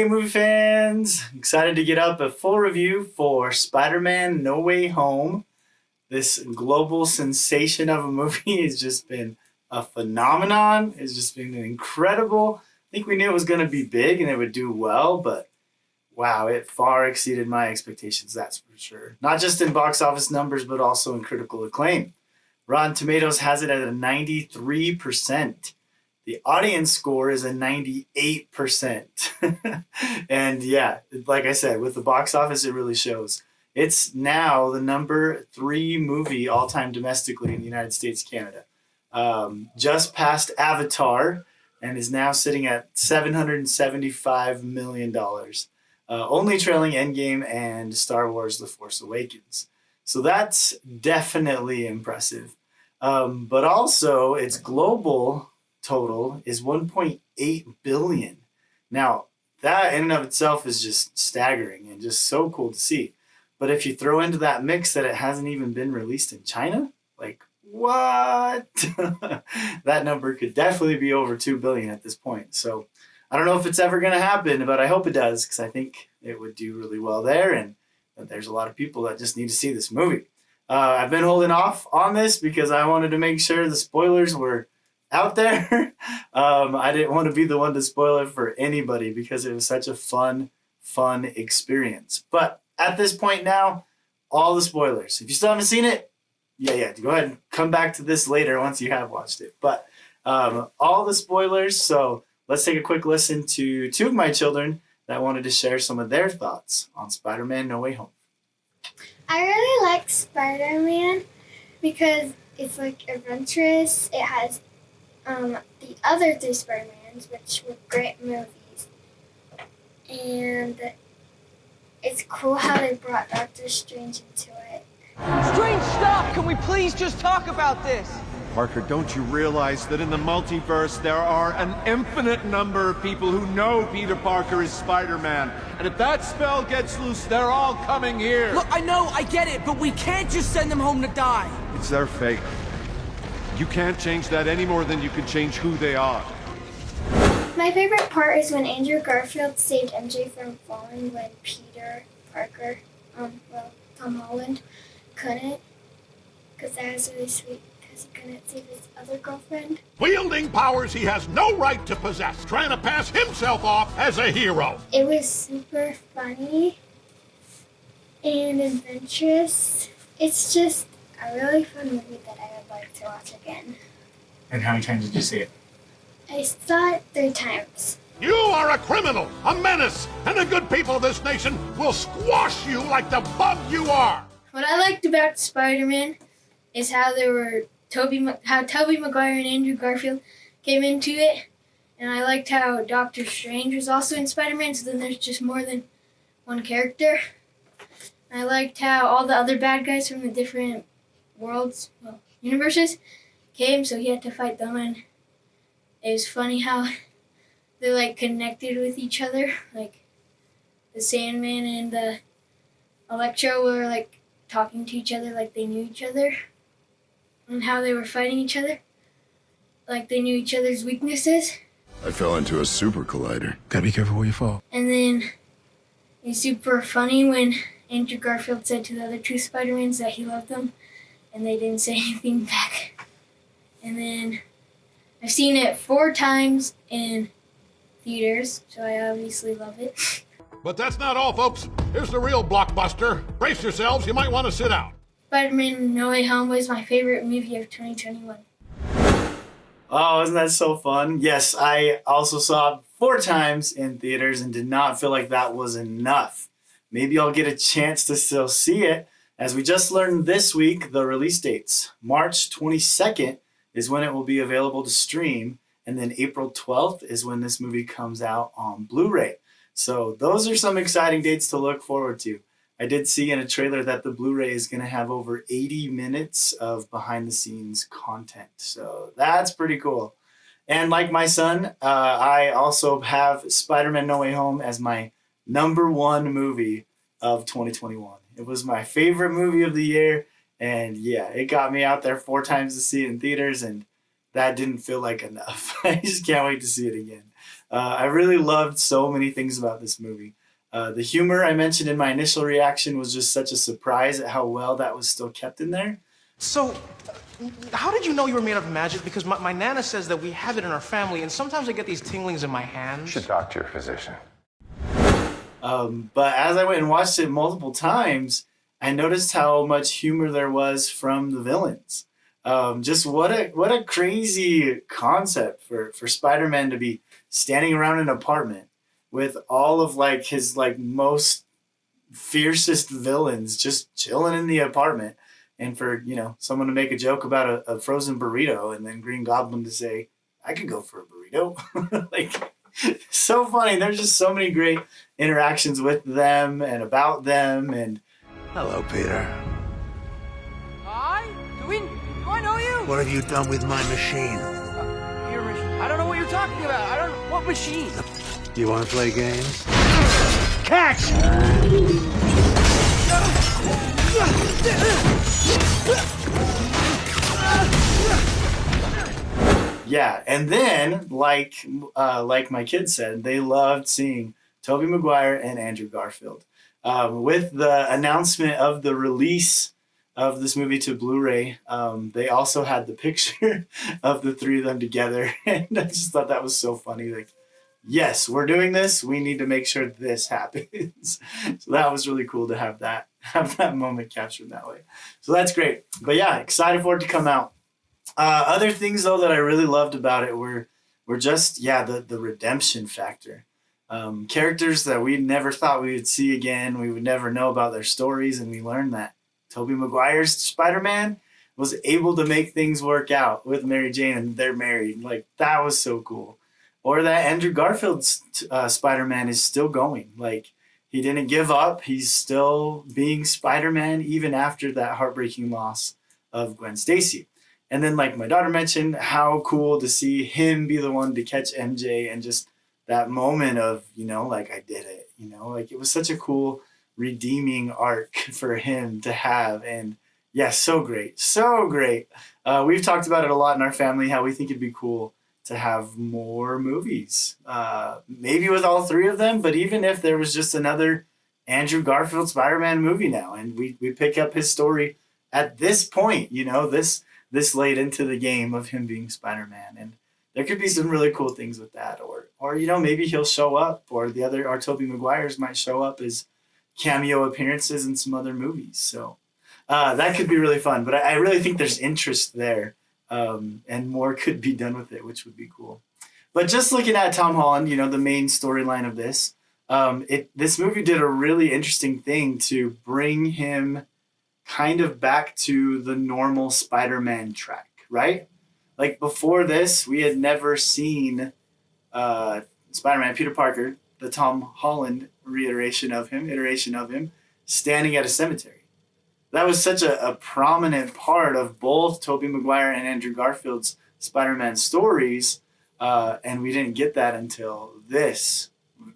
Hey movie fans! Excited to get up a full review for Spider-Man No Way Home. This global sensation of a movie has just been a phenomenon. It's just been incredible. I think we knew it was going to be big and it would do well, but wow, it far exceeded my expectations, that's for sure. Not just in box office numbers, but also in critical acclaim. Rotten Tomatoes has it at a 93%. The audience score is a 98%. And yeah, like I said, with the box office, it really shows. It's now the number 3 movie all-time domestically in the United States, Canada. Just past Avatar, and is now sitting at $775 million. Only trailing Endgame and Star Wars The Force Awakens. So that's definitely impressive. But also, its global total is 1.8 billion. Now, that in and of itself is just staggering and just so cool to see. But if you throw into that mix that it hasn't even been released in China, like what? That number could definitely be over 2 billion at this point. So I don't know if it's ever going to happen, but I hope it does because I think it would do really well there. And there's a lot of people that just need to see this movie. I've been holding off on this because I wanted to make sure the spoilers were out there. I didn't want to be the one to spoil it for anybody because it was such a fun experience. But at this point now, all the spoilers. If you still haven't seen it, yeah, go ahead and come back to this later once you have watched it. But all the spoilers. So let's take a quick listen to 2 of my children that wanted to share some of their thoughts on Spider-Man No Way Home. I really like Spider-Man because it's like adventurous. It has the other 3 Spider-Mans, which were great movies. And it's cool how they brought Doctor Strange into it. Strange, stop! Can we please just talk about this? Parker, don't you realize that in the multiverse there are an infinite number of people who know Peter Parker is Spider-Man? And if that spell gets loose, they're all coming here. Look, I know, I get it, but we can't just send them home to die. It's their fate. You can't change that any more than you can change who they are. My favorite part is when Andrew Garfield saved MJ from falling when Peter Parker, Tom Holland, couldn't. Because that was really sweet. He couldn't save his other girlfriend. Wielding powers he has no right to possess, trying to pass himself off as a hero. It was super funny and adventurous. It's just a really fun movie that I would like to watch again. And how many times did you see it? I saw it 3 times. You are a criminal, a menace, and the good people of this nation will squash you like the bug you are. What I liked about Spider-Man is how there were Tobey Maguire and Andrew Garfield came into it, and I liked how Doctor Strange was also in Spider-Man, so then there's just more than one character. And I liked how all the other bad guys from the different universes came, so he had to fight them, and it was funny how they're like connected with each other, like the Sandman and the Electro were like talking to each other like they knew each other. And how they were fighting each other. Like they knew each other's weaknesses. I fell into a super collider. Gotta be careful where you fall. And then it's super funny when Andrew Garfield said to the other 2 Spider-Mans that he loved them. And they didn't say anything back. And then I've seen it 4 times in theaters. So I obviously love it. But that's not all, folks. Here's the real blockbuster. Brace yourselves, you might want to sit down. Spider-Man No Way Home was my favorite movie of 2021. Oh, isn't that so fun? Yes, I also saw it 4 times in theaters and did not feel like that was enough. Maybe I'll get a chance to still see it. As we just learned this week, the release dates. March 22nd is when it will be available to stream, and then April 12th is when this movie comes out on Blu-ray. So those are some exciting dates to look forward to. I did see in a trailer that the Blu-ray is going to have over 80 minutes of behind-the-scenes content. So that's pretty cool. And like my son, I also have Spider-Man No Way Home as my number 1 movie of 2021. It was my favorite movie of the year. And yeah, it got me out there 4 times to see it in theaters. And that didn't feel like enough. I just can't wait to see it again. I really loved so many things about this movie. The humor I mentioned in my initial reaction was just such a surprise at how well that was still kept in there. So, how did you know you were made of magic? Because my Nana says that we have it in our family, and sometimes I get these tinglings in my hands. You should talk to your physician. But as I went and watched it multiple times, I noticed how much humor there was from the villains. Just what a crazy concept for Spider-Man to be standing around an apartment with all of like his like most fiercest villains just chilling in the apartment, and for someone to make a joke about a frozen burrito, and then Green Goblin to say, "I could go for a burrito." Like, so funny. There's just so many great interactions with them and about them. And hello, Peter. Hi? Do I know you? What have you done with my machine? Your machine. I don't know what you're talking about. I don't. What machine? Do you want to play games? Catch! yeah, and then like my kids said, they loved seeing Tobey Maguire and Andrew Garfield. With the announcement of the release of this movie to Blu-ray, they also had the picture of the three of them together, and I just thought that was so funny. Like, yes, we're doing this. We need to make sure this happens. So that was really cool to have that moment captured that way. So that's great. But yeah, excited for it to come out. Other things though that I really loved about it were just the redemption factor. Characters that we never thought we would see again. We would never know about their stories, and we learned that Tobey Maguire's Spider-Man was able to make things work out with Mary Jane, and they're married. Like, that was so cool. Or that Andrew Garfield's Spider-Man is still going. Like, he didn't give up. He's still being Spider-Man even after that heartbreaking loss of Gwen Stacy. And then, like my daughter mentioned, how cool to see him be the one to catch MJ, and just that moment of, like, I did it. Like, it was such a cool redeeming arc for him to have. And yeah, so great. So great. We've talked about it a lot in our family, how we think it'd be cool to have more movies, maybe with all three of them, but even if there was just another Andrew Garfield Spider-Man movie now, and we pick up his story at this point, this late into the game of him being Spider-Man, and there could be some really cool things with that, or maybe he'll show up, or our Tobey Maguires might show up as cameo appearances in some other movies. So that could be really fun, but I really think there's interest there. And more could be done with it, which would be cool. But just looking at Tom Holland, the main storyline of this, this movie did a really interesting thing to bring him kind of back to the normal Spider-Man track, right? Like, before this, we had never seen Spider-Man, Peter Parker, the Tom Holland iteration of him, standing at a cemetery. That was such a prominent part of both Tobey Maguire and Andrew Garfield's Spider-Man stories, and we didn't get that until this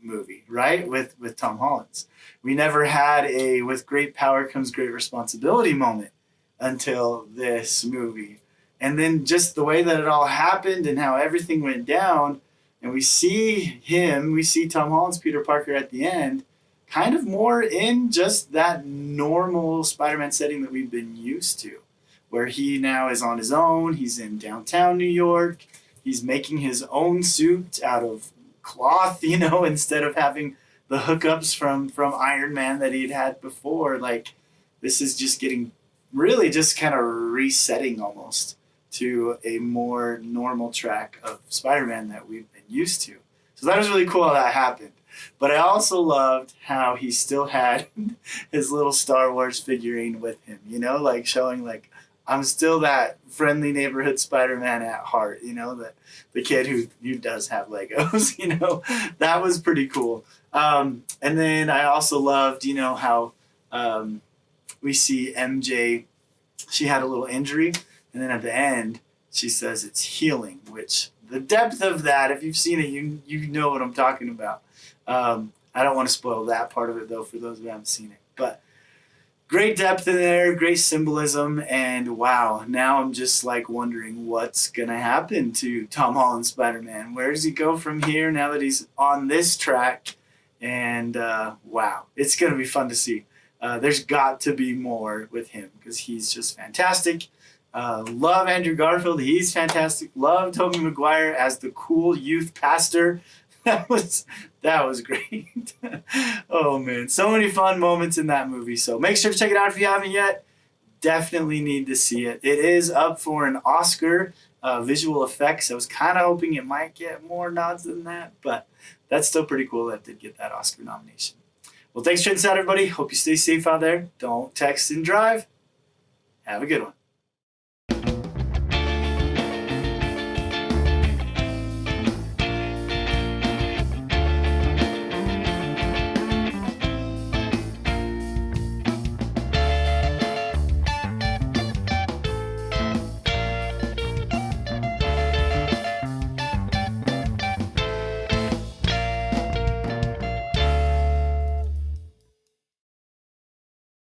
movie, right? With Tom Holland's. We never had a "with great power comes great responsibility" moment until this movie. And then just the way that it all happened and how everything went down, and we see Tom Holland's Peter Parker at the end, kind of more in just that normal Spider-Man setting that we've been used to, where he now is on his own. He's in downtown New York. He's making his own suit out of cloth, instead of having the hookups from Iron Man that he'd had before. Like, this is just getting really just kind of resetting almost to a more normal track of Spider-Man that we've been used to. So that was really cool how that happened. But I also loved how he still had his little Star Wars figurine with him, like showing like, I'm still that friendly neighborhood Spider-Man at heart, the kid who does have Legos, that was pretty cool. And then I also loved, how we see MJ, she had a little injury, and then at the end, she says it's healing, which the depth of that, if you've seen it, you know what I'm talking about. I don't want to spoil that part of it, though, for those who haven't seen it. But great depth in there, great symbolism, and wow, now I'm just like wondering what's gonna happen to Tom Holland's Spider-Man. Where does he go from here now that he's on this track? And wow, it's gonna be fun to see. There's got to be more with him because he's just fantastic. Love Andrew Garfield, he's fantastic. Love Tobey Maguire as the cool youth pastor. That was great. Oh man, so many fun moments in that movie. So make sure to check it out if you haven't yet. Definitely need to see it. It is up for an Oscar, visual effects. I was kind of hoping it might get more nods than that, but that's still pretty cool that it did get that Oscar nomination. Well, thanks for checking this out, everybody. Hope you stay safe out there. Don't text and drive. Have a good one.